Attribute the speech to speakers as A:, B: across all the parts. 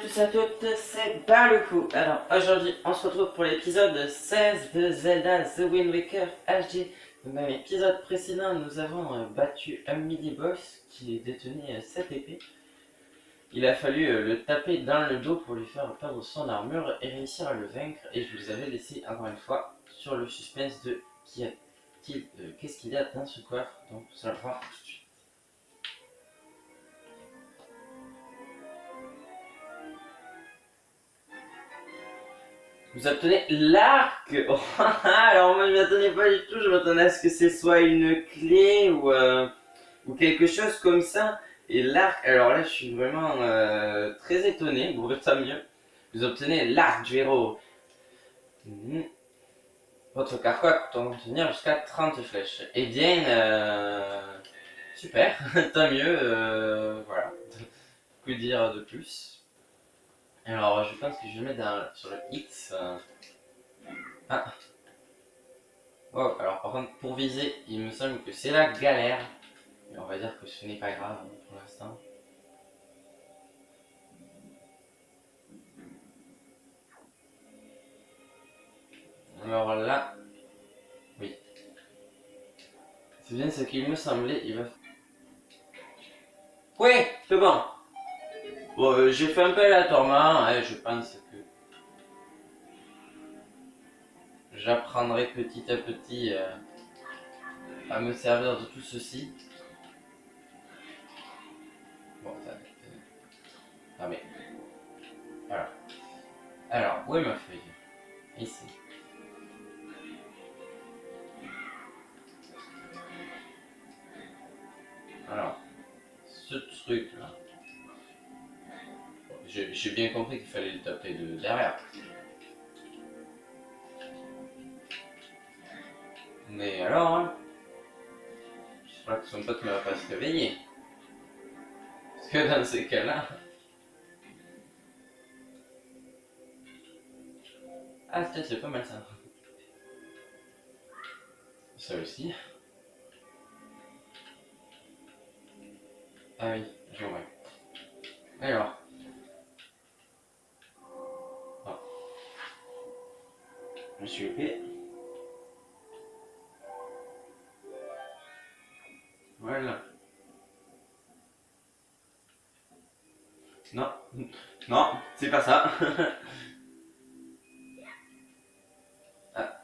A: tous et à toutes, c'est Baluku. Alors aujourd'hui on se retrouve pour l'épisode 16 de Zelda The Wind Waker HD. Dans l'épisode précédent nous avons battu un mini-boss qui détenait 7 épées. Il a fallu le taper dans le dos pour lui faire perdre son armure et réussir à le vaincre. Et je vous avais laissé encore une fois sur le suspense de qu'est-ce qu'il y a dans ce coffre. Donc vous allez voir tout de suite. Vous obtenez l'arc. Oh, alors moi je m'y attendais pas du tout, je m'attendais à ce que ce soit une clé ou quelque chose comme ça. Et l'arc, alors là je suis vraiment très étonné, bon tant mieux. Vous obtenez l'arc du héros. Votre carquois peut contenir jusqu'à 30 flèches. Eh bien, super, tant mieux, voilà. Que dire de plus? Alors je pense que je vais mettre sur le X. Ah. Oh, alors par contre, pour viser, il me semble que c'est la galère. Mais on va dire que ce n'est pas grave pour l'instant. Alors là, oui. C'est bien ce qu'il me semblait, il va... Oui, c'est bon. Bon, j'ai fait un peu aléatoirement, hein, je pense que j'apprendrai petit à petit à me servir de tout ceci. Bon, ça... Ah mais... Voilà. Alors, où est ma feuille? Ici. Alors, ce truc là. J'ai bien compris qu'il fallait le taper de derrière. Mais alors, hein, j'espère que son pote ne va pas se réveiller. Parce que dans ces cas-là... Ah, c'est pas mal ça. Ça aussi. Ah oui, je vois. Alors. Oh. Je me suis loupé. Voilà. Non. Non, c'est pas ça. Ah.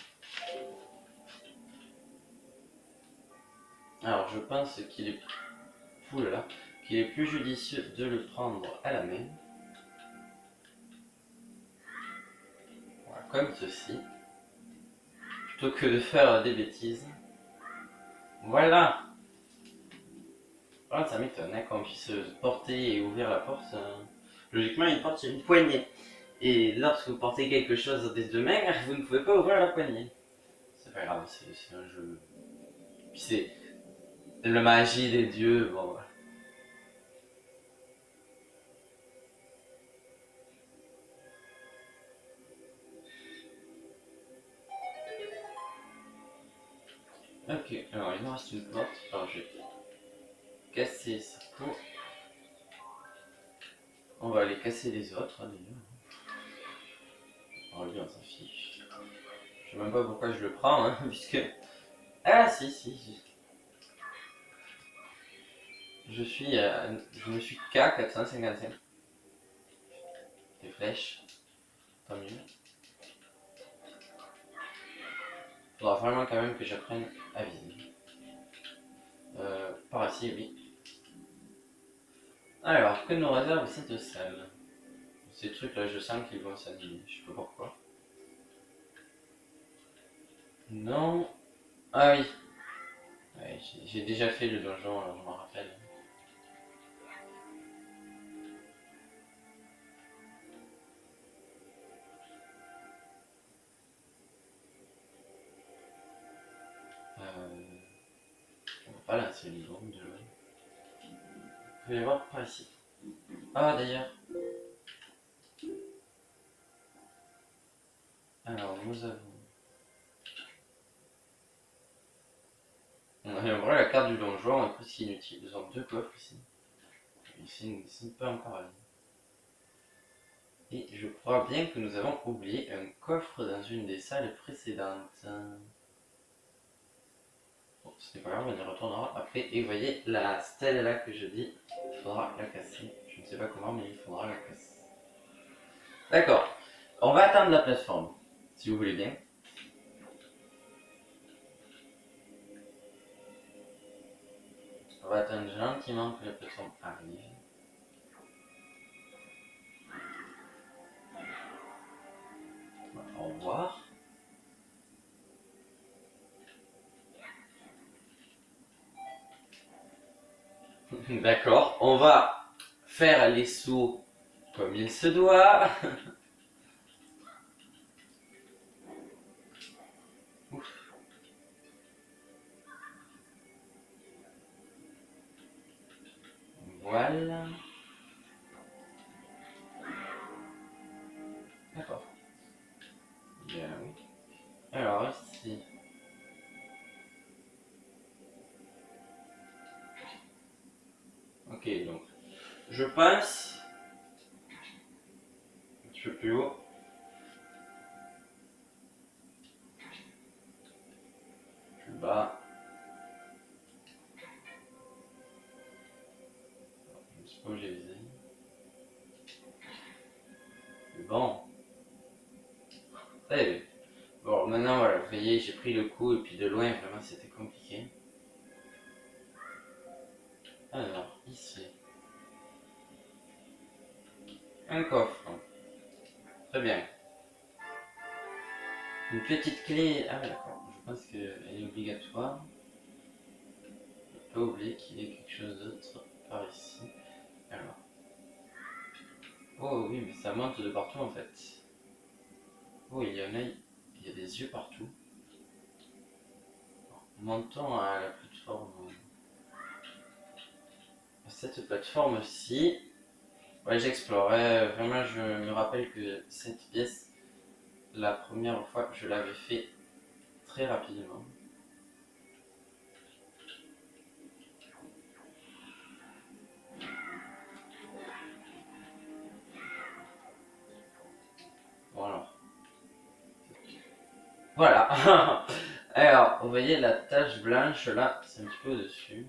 A: Alors, je pense qu'il est... Oulala. Qu'il est plus judicieux de le prendre à la main. Voilà, comme ceci. Plutôt que de faire des bêtises. Voilà. Oh, ça m'étonne hein, qu'on puisse porter et ouvrir la porte. Logiquement, une porte, c'est une poignée. Et lorsque vous portez quelque chose des deux mains, vous ne pouvez pas ouvrir la poignée. C'est pas grave, c'est un jeu. Puis c'est la magie des dieux, bon voilà. Ok, alors il me reste une porte. Alors je vais casser ça pour... On va aller casser les autres d'ailleurs. Alors lui on s'en fiche. Je sais même pas pourquoi je le prends, hein, puisque... Ah si. Je me suis K 455. Des flèches. Tant mieux. Faudra vraiment quand même que j'apprenne à viser. Par ici, oui. Alors, que nous réserve cette salle? Ces trucs là, je sens qu'ils vont s'annuler, je sais pas pourquoi. Non. Ah oui. Ouais, j'ai déjà fait le donjon, alors je m'en rappelle. On va pas lancer les bombes de loin. Vous pouvez les voir par ici. Ah d'ailleurs. Alors nous avons... En vrai la carte du donjon est presque inutile. Nous avons deux coffres ici. Ici, c'est pas encore allé. Et je crois bien que nous avons oublié un coffre dans une des salles précédentes. Bon, ce n'est pas grave, on y retournera après. Et vous voyez, la stèle là que je dis, il faudra la casser. Je ne sais pas comment, mais il faudra la casser. D'accord. On va atteindre la plateforme, si vous voulez bien. On va attendre gentiment que la plateforme arrive. Au revoir. D'accord, on va faire les sauts comme il se doit. Ouf. Voilà. D'accord. Bien oui. Alors ici. Ok, donc je passe un petit peu plus haut. Plus bas. Je ne sais pas où j'ai visé. Bon. Très bien. Bon, maintenant voilà, vous voyez, j'ai pris le coup et puis de loin, vraiment, c'était compliqué. Alors, ici. Un coffre. Très bien. Une petite clé. Ah, d'accord. Je pense qu'elle est obligatoire. Je peux pas oublier qu'il y a quelque chose d'autre par ici. Alors. Oh oui, mais ça monte de partout en fait. Oh, il y en a. Il y a des yeux partout. Montons à la plateforme. Cette plateforme-ci. Ouais, j'explorais. Vraiment, je me rappelle que cette pièce, la première fois, je l'avais fait très rapidement. Voilà. Voilà. Alors, vous voyez la tache blanche là, c'est un petit peu au-dessus.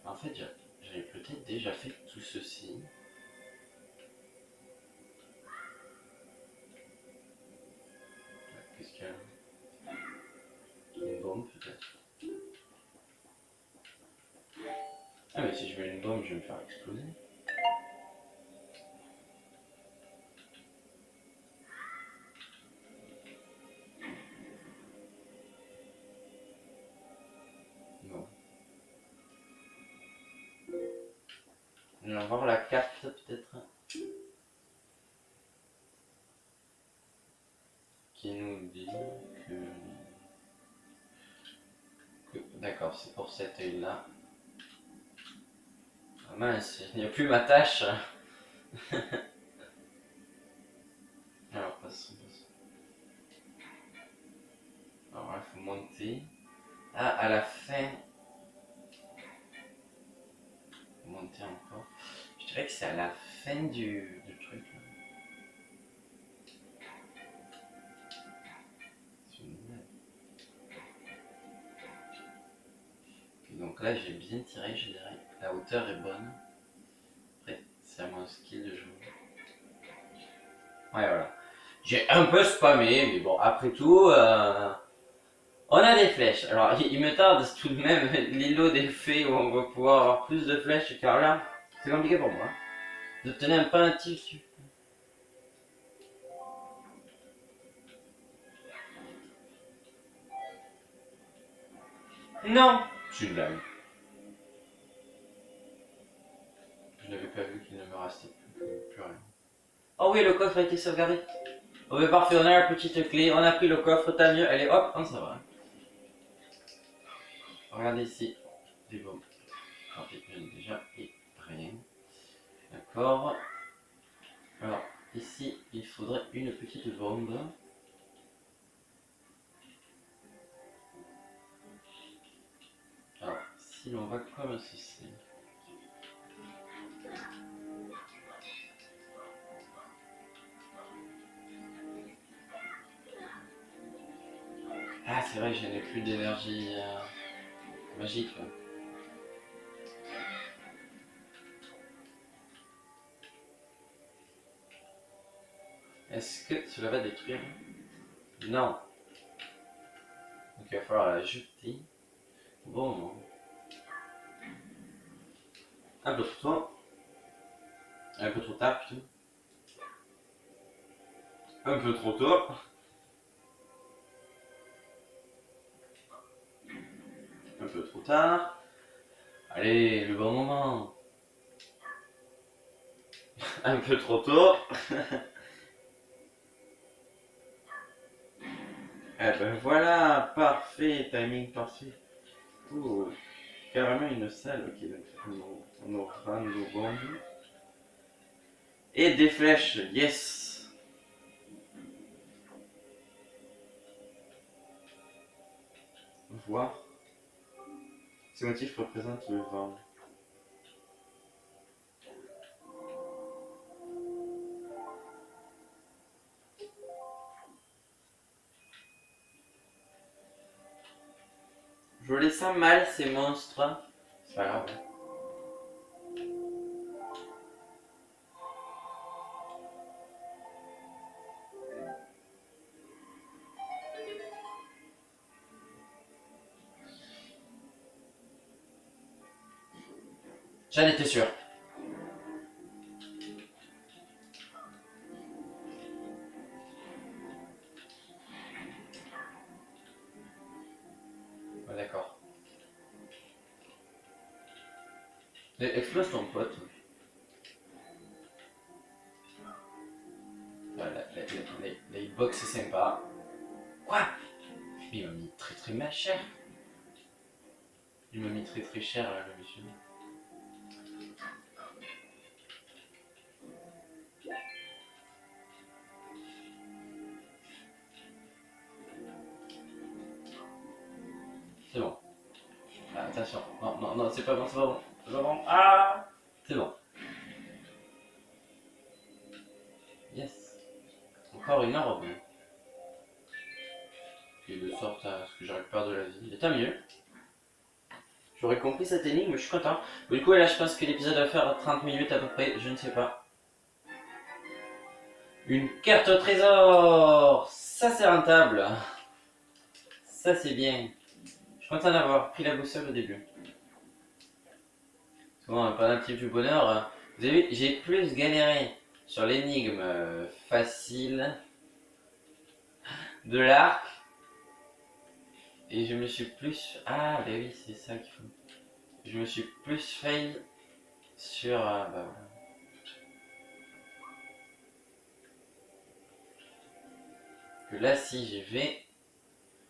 A: En fait, j'avais peut-être déjà fait tout ceci. Qu'est-ce qu'il y a? Une bombe peut-être. Ah mais si je mets une bombe, je vais me faire exploser. Non. On va voir la carte peut-être. Qui nous dit que d'accord, c'est pour cet œil-là. Ah mince, il n'y a plus ma tâche. Alors, passons. Alors là, il faut monter. Ah, à la fin. Monter encore. Je dirais que c'est à la fin du truc. Là. Okay, donc là, j'ai bien tiré, je dirais. La hauteur est bonne. Après, c'est à mon skill de jouer. Ouais, voilà. J'ai un peu spammé, mais bon, après tout, on a des flèches. Alors, il me tarde tout de même l'îlot des fées où on va pouvoir avoir plus de flèches, car là, c'est compliqué pour moi. D'obtenir un penalty. Non! C'est une blague. Je n'avais pas vu qu'il ne me restait plus rien. Oh oui, le coffre a été sauvegardé. Oh mais parfait, on a la petite clé, on a pris le coffre, tant mieux, allez hop, on s'en va. Regardez ici, des bombes. Alors, déjà, et rien. D'accord. Alors, ici, il faudrait une petite bombe. Alors, si l'on va comme ceci. c'est vrai que je n'ai plus d'énergie magique. Là. Est-ce que cela va détruire? Non. Donc il va falloir la jeter. Bon. Un peu trop tôt. Un peu trop tard plutôt. Un peu trop tôt. Un peu trop tard. Allez, le bon moment. Un peu trop tôt. Eh ben voilà, parfait, timing parfait. Ouh, carrément une salle, ok, donc on aura nos bombes. Et des flèches, yes. Voir. Ces motifs représentent le vent. Je les sens mal, ces monstres. C'est pas grave. J'en étais sûr. Ouais, d'accord. Explose ton pote. Voilà, la hitbox c'est sympa. Quoi? Il m'a mis très cher. Il m'a mis très cher le monsieur. C'est bon. Ah, attention. Non, c'est pas bon, c'est pas bon. C'est pas bon. Ah! C'est bon. Yes. Encore une orbe. Qui de sorte à ce que je récupère de la vie. Et tant mieux. J'aurais compris cette énigme, je suis content. Du coup, là, je pense que l'épisode va faire 30 minutes à peu près, je ne sais pas. Une carte au trésor! Ça, c'est rentable. Ça, c'est bien. Je suis content d'avoir pris la boussole au début. Souvent, pendant le type du bonheur, vous avez vu, j'ai plus galéré sur l'énigme facile de l'arc. Et je me suis plus... Ah, bah oui, c'est ça qu'il faut. Je me suis plus fail sur... bah voilà. Que là, si j'y vais,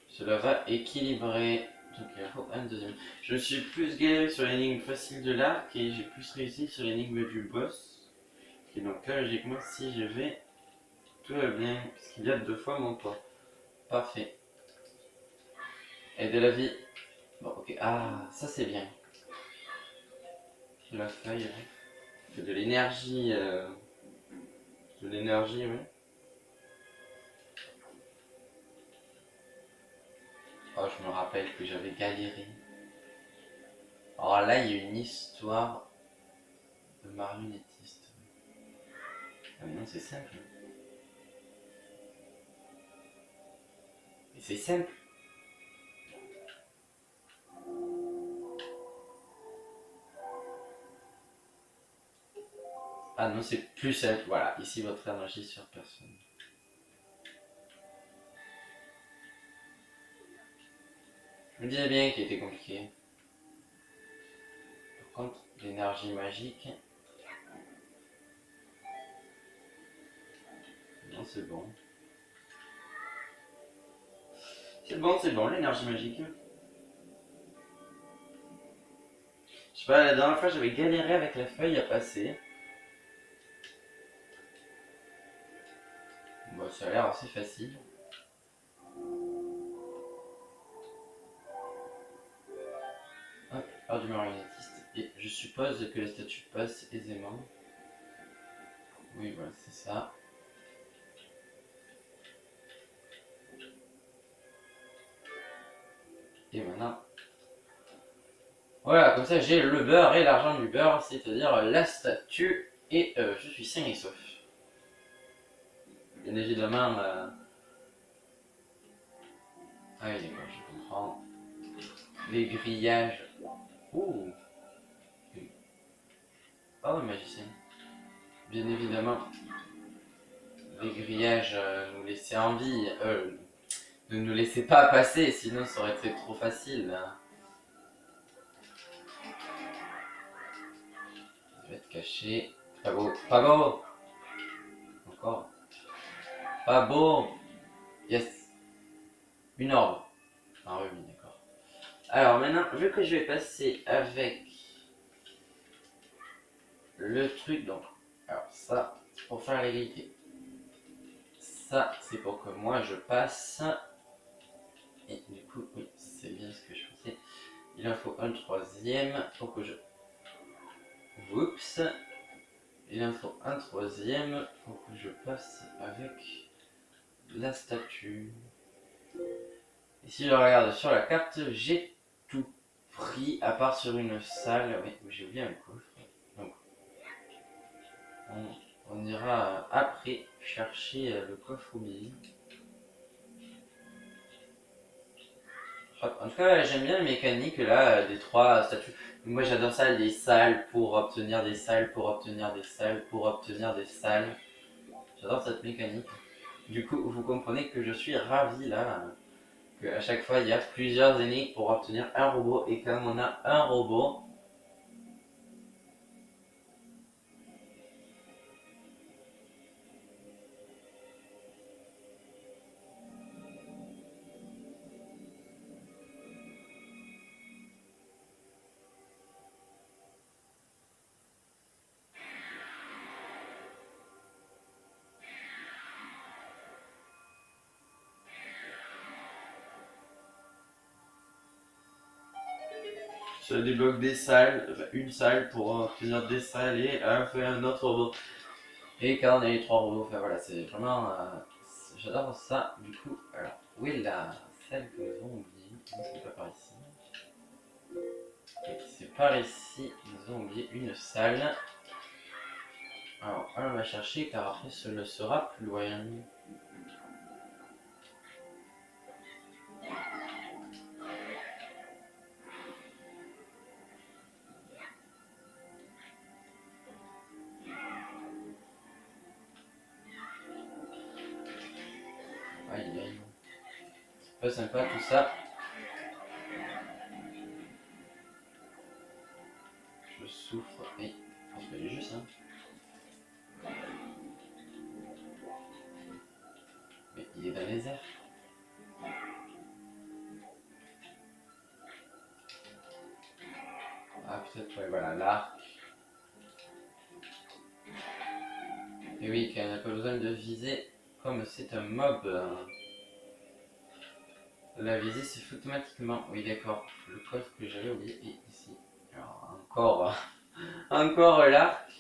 A: cela va équilibrer. Donc il faut un deuxième. Je suis plus galéré sur l'énigme facile de l'arc et j'ai plus réussi sur l'énigme du boss. Et donc là, logiquement, si je vais, tout va bien, puisqu'il y a 2 fois mon poids. Parfait. Et de la vie. Bon, ok. Ah, ça c'est bien. De la feuille, ouais. De l'énergie. De l'énergie, oui. Oh, je me rappelle que j'avais galéré. Alors là, il y a une histoire de marionnettiste. Ah mais non, c'est simple. Et c'est simple. Ah non, c'est plus simple. Voilà, ici votre énergie sur personne. Je me disais bien qu'il était compliqué. Par contre, l'énergie magique... Non, c'est bon. C'est bon, l'énergie magique. Je sais pas, la dernière fois j'avais galéré avec la feuille à passer. Bon, ça a l'air assez facile. Hop, heure du marionnettiste. Et je suppose que la statue passe aisément. Oui, voilà, c'est ça. Voilà, comme ça j'ai le beurre et l'argent du beurre, c'est-à-dire la statue, et je suis sain et sauf. Bien évidemment... Ah oui, d'accord, je comprends. Les grillages. Ouh. Oh, le magicien. Bien évidemment, les grillages nous laissaient en vie. Ne nous laissez pas passer, sinon ça aurait été trop facile. Je vais être caché. Pas beau. Pas beau. Encore. Pas beau. Yes. Une orbe. Ah oui, d'accord. Alors maintenant, vu que je vais passer avec le truc, donc. Alors ça, c'est pour faire l'égalité. Ça, c'est pour que moi je passe. Et du coup, oui, c'est bien ce que je pensais. Il en faut un troisième pour que je... Oups. Il en faut un troisième pour que je passe avec la statue. Et si je regarde sur la carte, j'ai tout pris, à part sur une salle. Oui, j'ai oublié un coffre. Donc, on ira après chercher le coffre oublié. En tout cas, j'aime bien la mécanique là des trois statues. Moi, j'adore ça, les salles pour obtenir des salles, pour obtenir des salles, pour obtenir des salles. J'adore cette mécanique. Du coup, vous comprenez que je suis ravi là, qu'à chaque fois il y a plusieurs énigmes pour obtenir un robot, et quand on a un robot, ça débloque des salles, enfin, une salle pour obtenir des salles et un autre robot. Et quand on a les trois robots, enfin voilà, c'est vraiment... j'adore ça. Du coup, alors, où est la salle que nous avons oubliée? Non, c'est pas par ici. Okay, c'est par ici, nous avons oublié une salle. Alors, on va chercher car après ce ne sera plus loin. Aïe aïe. Pas sympa tout ça. Je souffre et... Je pense qu'elle est juste, hein. Mais il est dans les airs. Ah peut-être, ouais, voilà, l'arc. Et oui, quand on n'a pas besoin de viser, comme c'est un mob, la visée se fait automatiquement. Oui d'accord, le coffre que j'avais oublié est ici. Alors encore, encore l'arc.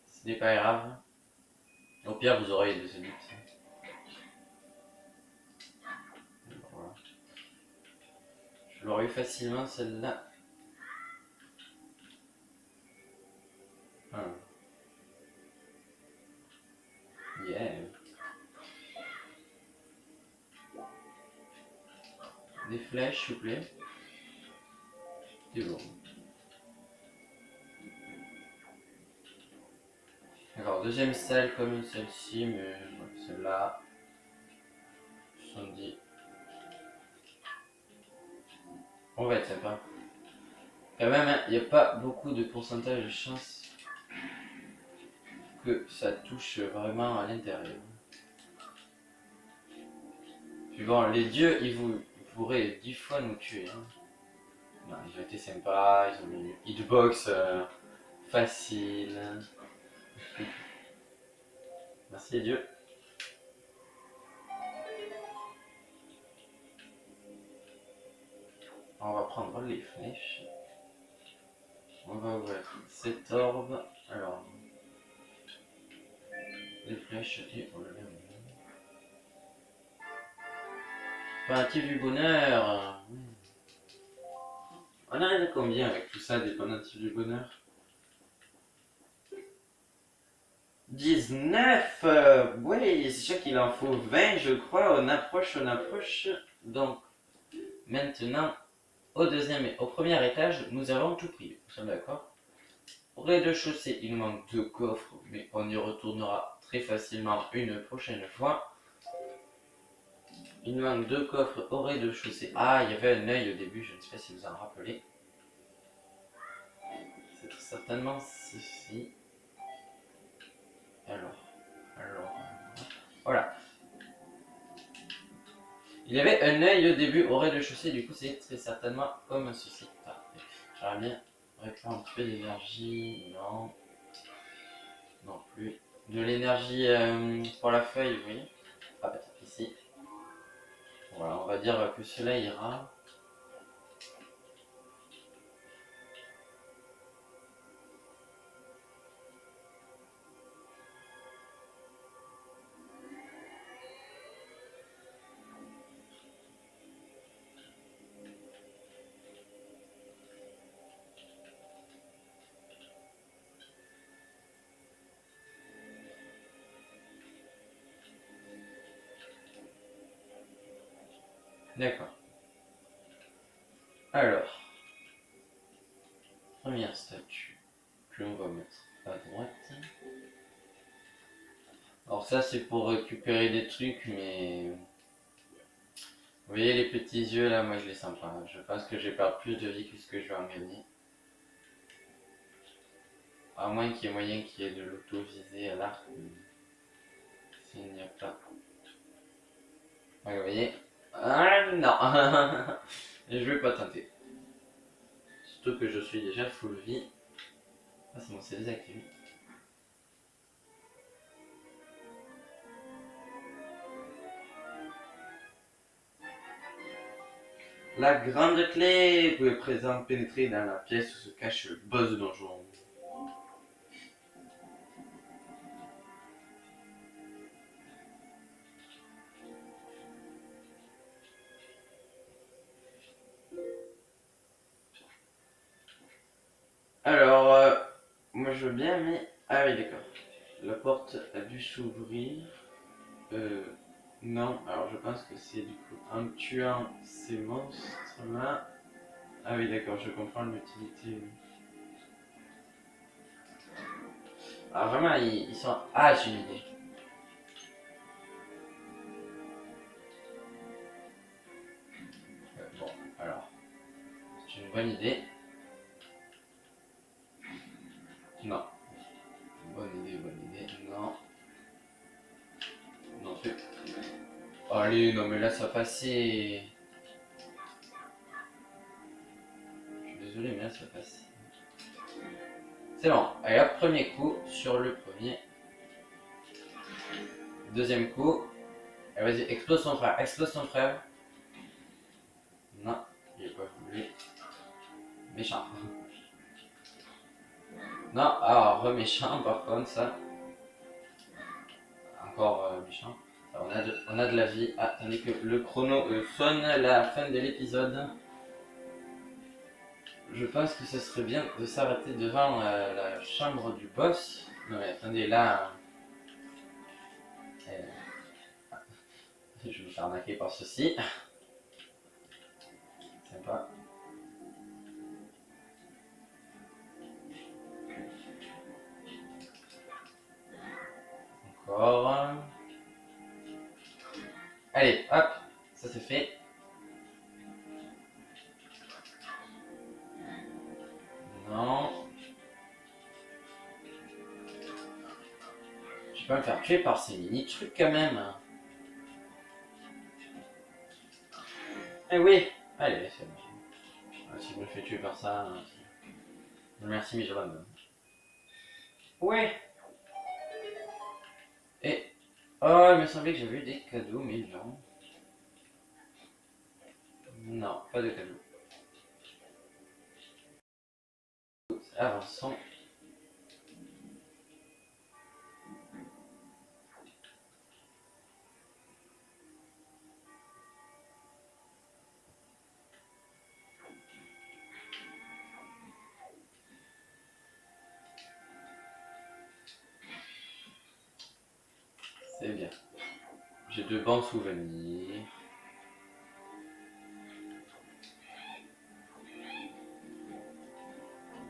A: Ce n'est pas grave. Au pire, vous aurez les deux buts. Voilà. Je l'aurais eu facilement celle-là. Yeah. Des flèches, s'il vous plaît. C'est bon. D'accord, deuxième salle comme celle-ci, mais celle-là, 70. On va être sympa. Quand même, il n'y a pas beaucoup de pourcentage de chance que ça touche vraiment à l'intérieur. Puis bon, les dieux, ils pourraient 10 fois nous tuer. Hein. Non, ils ont été sympas, ils ont mis une hitbox facile. Merci les dieux. On va prendre les flèches. On va ouvrir cette orbe. Alors, les flèches et on le met. Préparatif du bonheur. On arrive à combien avec tout ça, des pendentifs du bonheur? 19. Oui, c'est sûr qu'il en faut 20, je crois. On approche, on approche. Donc, maintenant, au premier étage, nous avons tout pris. Nous sommes d'accord? Au rez-de-chaussée, il manque 2 coffres, mais on y retournera très facilement une prochaine fois. Il manque 2 coffres au rez-de-chaussée. Ah, il y avait un œil au début, je ne sais pas si vous en rappelez. C'est très certainement ceci. Alors, voilà. Il y avait un œil au début au rez-de-chaussée, du coup c'est très certainement comme ceci. Parfait. J'aimerais bien récupérer un petit peu d'énergie. Non. Non plus. De l'énergie pour la feuille, oui. Ah bah ici. Voilà, on va dire que cela ira. D'accord. Alors, première statue que l'on va mettre à droite. Alors ça c'est pour récupérer des trucs, mais vous voyez les petits yeux là, moi je les sens pas. Je pense que je vais perdre plus de vie que ce que je vais en gagner. À moins qu'il y ait moyen qu'il y ait de l'auto-visée à l'arc. S'il n'y a pas. Ouais, vous voyez. Ah non. Je vais pas tenter. Surtout que je suis déjà full vie. Ah c'est bon, c'est désactivé. La grande clé, vous pouvez présent pénétrer dans la pièce où se cache le boss de donjon. Alors, moi je veux bien, mais... Ah oui, d'accord. La porte a dû s'ouvrir. Non, alors je pense que c'est du coup en tuant ces monstres-là. Ah oui, d'accord, je comprends l'utilité. Alors vraiment, ils sont... Ah, j'ai une idée. Bon, alors, c'est une bonne idée. Non. Bonne idée. Non. Non plus. Allez, non mais là ça passait. Je suis désolé, mais là ça passe. C'est bon. Allez hop, premier coup sur le premier. Deuxième coup. Allez, vas-y, explose ton frère. Explose ton frère. Non, il est pas voulu. Méchant. Non, alors reméchant par contre, ça. Encore méchant. Alors, on a de la vie. Ah, tandis que le chrono sonne la fin de l'épisode. Je pense que ce serait bien de s'arrêter devant la chambre du boss. Non mais attendez, là... je vais me faire arnaquer par ceci. Sympa. Encore. Allez, hop, ça c'est fait. Non. Je vais pas me faire tuer par ces mini trucs quand même. Eh oui. Allez, c'est bon. Si je me fais tuer par ça... Merci, mais je l'abandonne. Ouais. Et... Oh, il me semblait que j'avais eu des cadeaux, mais non. Non, pas de cadeaux. Avançons. C'est bien. J'ai de bons souvenirs.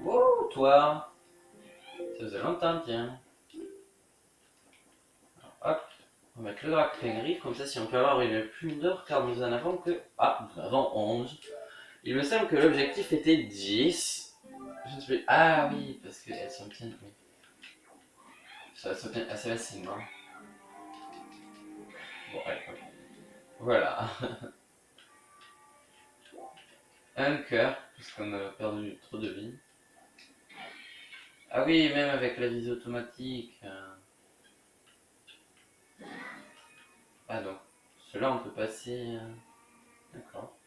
A: Wow, toi! Ça faisait longtemps, tiens. Alors, hop, on va mettre le grappin griffe, comme ça si on peut avoir une plume d'or, car nous en avons que... Ah, nous en avons 11. Il me semble que l'objectif était 10. Je ne sais plus... Ah oui, parce qu'elles s'obtiennent... Oui. Ça s'obtient assez facilement. Bon, allez, ok. Voilà. Un cœur, puisqu'on a perdu trop de vie. Ah oui, même avec la visée automatique. Ah non. Cela on peut passer... D'accord.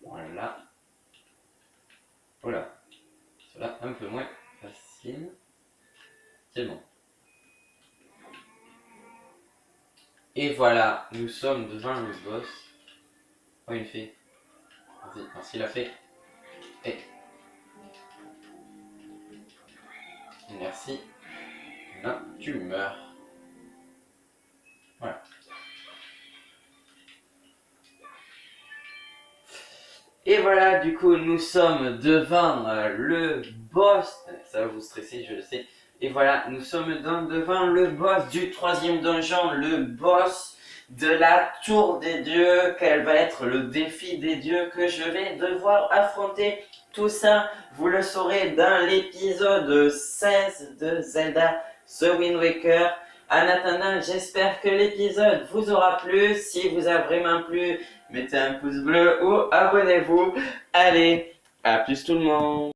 A: Voilà. Voilà. Cela un peu moins facile. C'est bon. Et voilà, nous sommes devant le boss. Oh, une fée. Vas-y, merci la fée. Et... Merci. Non, tu meurs. Voilà. Et voilà, du coup, nous sommes devant le boss. Ça va vous stresser, je le sais. Et voilà, nous sommes donc devant le boss du 3e donjon, le boss de la tour des dieux. Quel va être le défi des dieux que je vais devoir affronter? Tout ça, vous le saurez dans l'épisode 16 de Zelda The Wind Waker. En attendant, j'espère que l'épisode vous aura plu. Si vous a vraiment plu, mettez un pouce bleu ou abonnez-vous. Allez, à plus tout le monde.